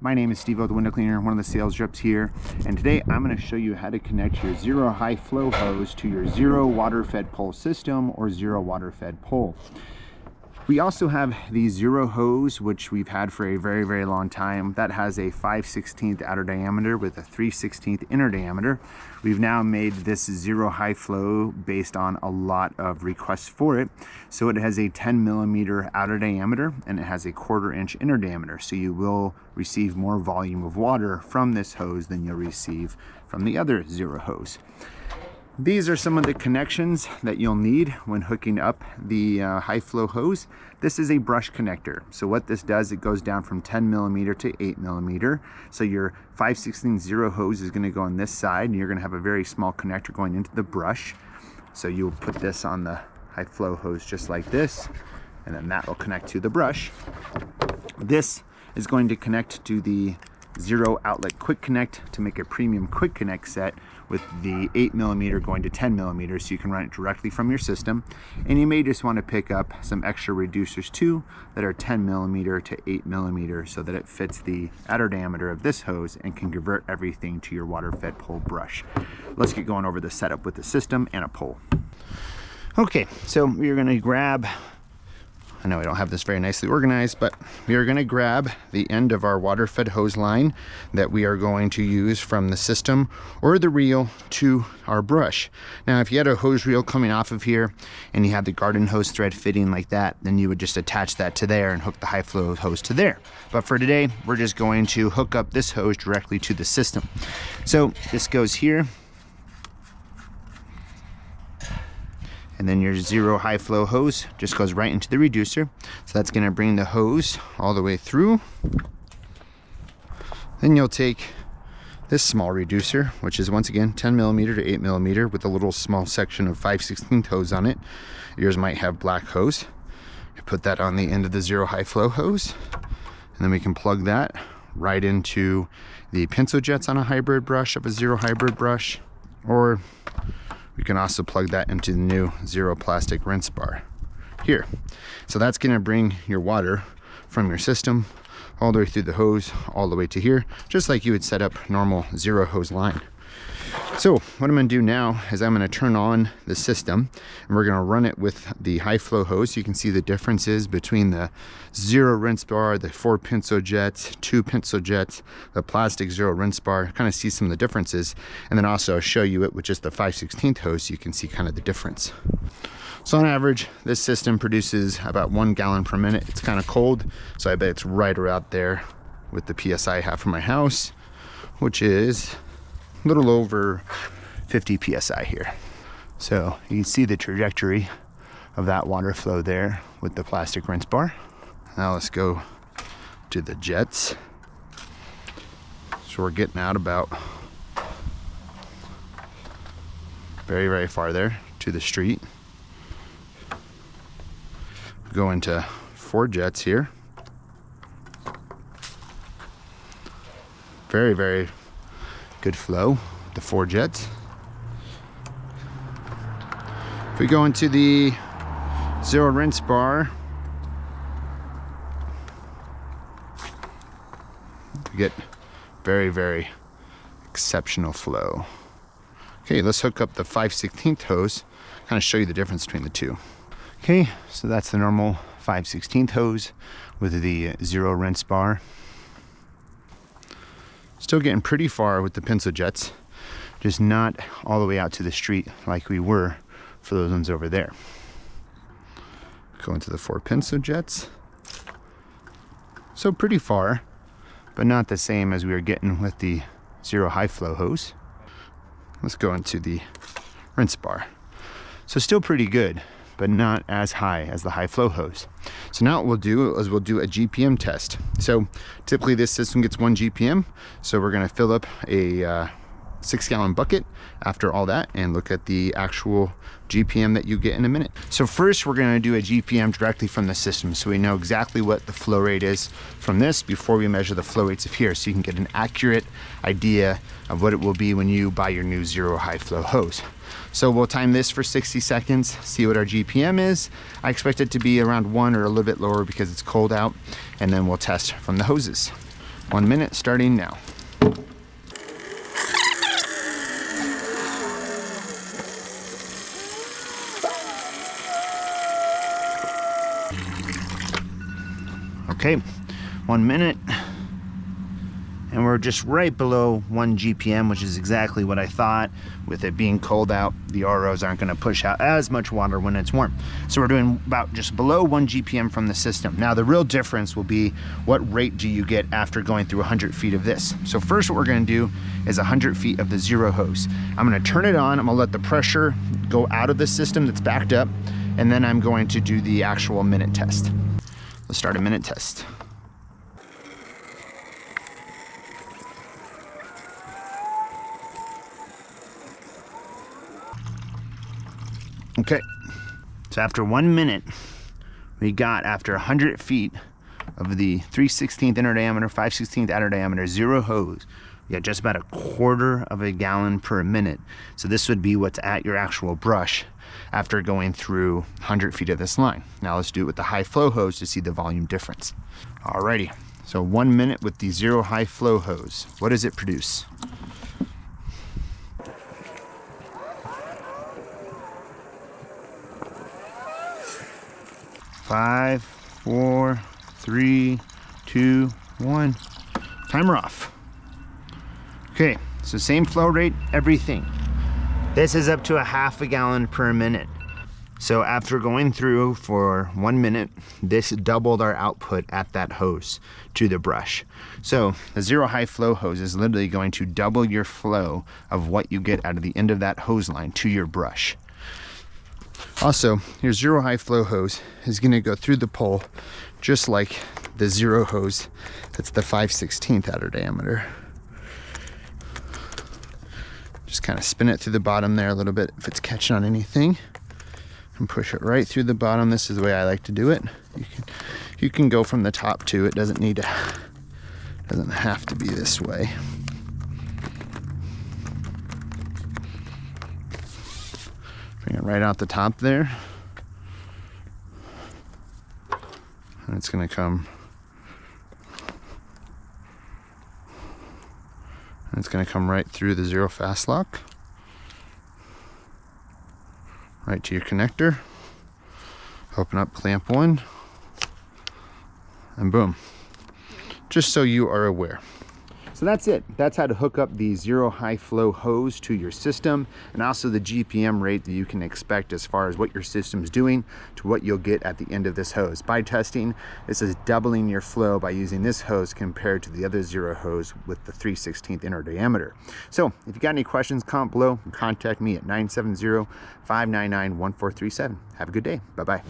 My name is SteveO, the window cleaner, one of the sales reps here, and today I'm going to show you how to connect your XERO high flow hose to your XERO water fed pole system or XERO water fed pole. We also have the XERO hose, which we've had for a very long time. That has a 5/16 outer diameter with a 3/16 inner diameter. We've now made this XERO high flow based on a lot of requests for it. So it has a 10mm outer diameter and it has a 1/4 inch inner diameter. So you will receive more volume of water from this hose than you'll receive from the other XERO hose. These are some of the connections that you'll need when hooking up the high flow hose. This is a brush connector. So what this does, it goes down from 10mm to 8mm. So your 5/16 XERO hose is going to go on this side, and you're going to have a very small connector going into the brush. So you'll put this on the high flow hose just like this, and then that will connect to the brush. This is going to connect to the XERO outlet quick connect to make a premium quick connect set with the 8mm going to 10mm, so you can run it directly from your system. And you may just want to pick up some extra reducers too that are 10mm to 8mm so that it fits the outer diameter of this hose and can convert everything to your water fed pole brush. Let's get going over the setup with the system and a pole. Okay, so we're going to grab, I know I don't have this very nicely organized, but we are going to grab the end of our water fed hose line that we are going to use from the system or the reel to our brush. Now, if you had a hose reel coming off of here and you had the garden hose thread fitting like that, then you would just attach that to there and hook the high flow hose to there. But for today, we're just going to hook up this hose directly to the system. So this goes here. And then your XERO high flow hose just goes right into the reducer. So that's gonna bring the hose all the way through. Then you'll take this small reducer, which is once again 10mm to 8mm with a little small section of 5/16 hose on it. Yours might have black hose. You put that on the end of the XERO high flow hose. And then we can plug that right into the pencil jets on a hybrid brush of a XERO hybrid brush, or you can also plug that into the new XERO plastic rinse bar here. So that's going to bring your water from your system all the way through the hose, all the way to here, just like you would set up normal XERO hose line. So what I'm going to do now is I'm going to turn on the system and we're going to run it with the high flow hose. You can see the differences between the XERO rinse bar, the 4 pencil jets, 2 pencil jets, the plastic XERO rinse bar, kind of see some of the differences. And then also I'll show you it with just the 5/16 hose so you can see kind of the difference. So on average, this system produces about 1 gallon per minute. It's kind of cold, so I bet it's right around there with the PSI I have for my house, which is a little over 50 PSI here. So you can see the trajectory of that water flow there with the plastic rinse bar. Now let's go to the jets. So we're getting out about very far there to the street. Go into 4 jets here. Very good flow, the 4 jets. If we go into the XERO rinse bar, we get very exceptional flow. Okay, let's hook up the 5/16 hose, kind of show you the difference between the two. Okay, so that's the normal 5/16 hose with the XERO rinse bar. Still getting pretty far with the pencil jets, just not all the way out to the street like we were for those ones over there. Go into the 4 pencil jets. So pretty far, but not the same as we were getting with the XERO high flow hose. Let's go into the rinse bar. So still pretty good, but not as high as the high flow hose. So now what we'll do is we'll do a GPM test. So typically this system gets 1 GPM. So we're gonna fill up a 6-gallon bucket after all that and look at the actual GPM that you get in a minute. So first we're gonna do a GPM directly from the system so we know exactly what the flow rate is from this before we measure the flow rates of here, so you can get an accurate idea of what it will be when you buy your new XERO high flow hose. So we'll time this for 60 seconds, see what our GPM is. I expect it to be around 1 or a little bit lower because it's cold out, and then we'll test from the hoses. 1 minute starting now. Okay, 1 minute, and we're just right below 1 GPM, which is exactly what I thought. With it being cold out, the ROs aren't going to push out as much water when it's warm. So we're doing about just below 1 GPM from the system. Now the real difference will be what rate do you get after going through 100 feet of this. So first what we're going to do is 100 feet of the XERO hose. I'm going to turn it on, I'm going to let the pressure go out of the system that's backed up, and then I'm going to do the actual minute test. Let's start a minute test. Okay, so after 1 minute, we got, after 100 feet of the 3/16 inner diameter, 5/16 outer diameter XERO hose, we got just about 1/4 gallon per minute. So this would be what's at your actual brush after going through 100 feet of this line. Now let's do it with the high flow hose to see the volume difference. Alrighty, so 1 minute with the XERO high flow hose. What does it produce? Five, 4, 3, 2, 1. Timer off. Okay, so same flow rate, everything. This is up to 1/2 gallon per minute. So after going through for 1 minute, this doubled our output at that hose to the brush. So the XERO high flow hose is literally going to double your flow of what you get out of the end of that hose line to your brush. Also, your XERO high flow hose is going to go through the pole just like the XERO hose that's the 5/16 outer diameter. Just kind of spin it through the bottom there a little bit if it's catching on anything, and push it right through the bottom. This is the way I like to do it. You can go from the top too. It doesn't have to be this way. Bring it right out the top there, and it's going to come, right through the XERO fast lock, right to your connector. Open up clamp 1, and boom. Just so you are aware. So that's it. That's how to hook up the XERO high flow hose to your system, and also the GPM rate that you can expect as far as what your system's doing to what you'll get at the end of this hose. By testing, this is doubling your flow by using this hose compared to the other XERO hose with the 3/16 inner diameter. So if you got any questions, comment below and contact me at 970-599-1437. Have a good day. Bye-bye.